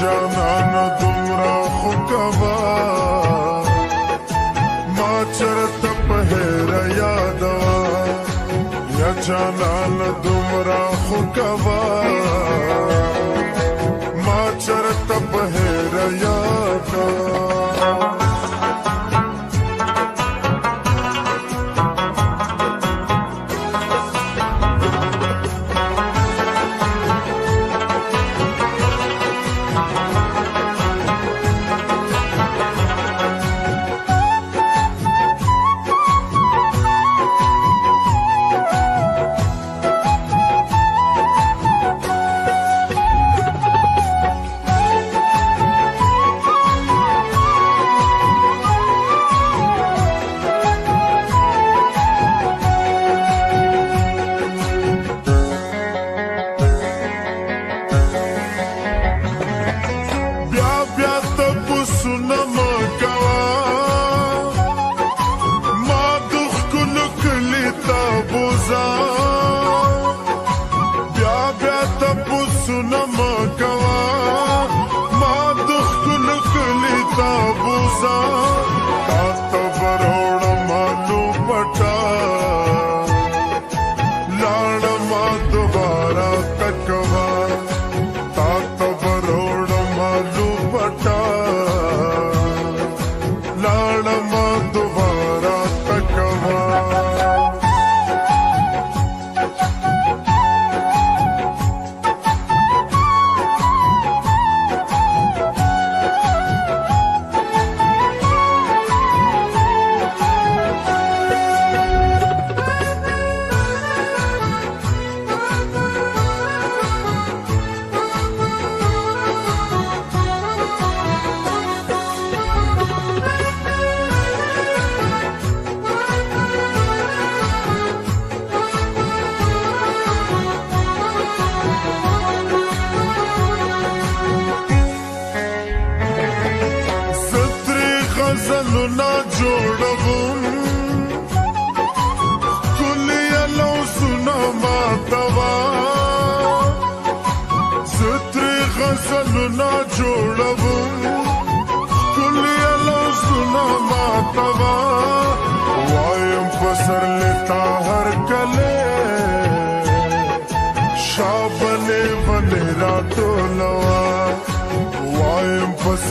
جانان دومرا خو کوا ما چرته په هیر یادوا یا جانان دومرا خو کوا ما چرته په هیر یادوا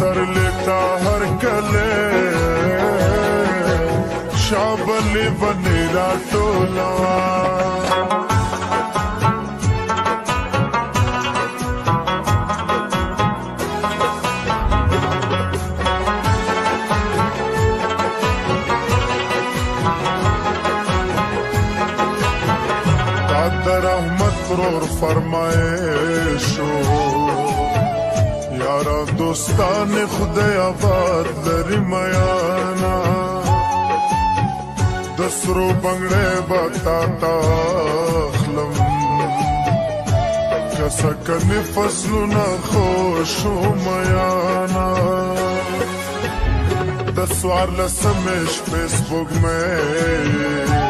सर लेता हर कले शाबली बनेरा टोलवा कादर अहमद प्रोर फरमाइशो यारा दोस्तान खुदे आबाद लरी मयाना दसरो बंगड़े बताता खलम कसकन फसलु न खोशो मयाना दसवार लसमेश फेसबुक में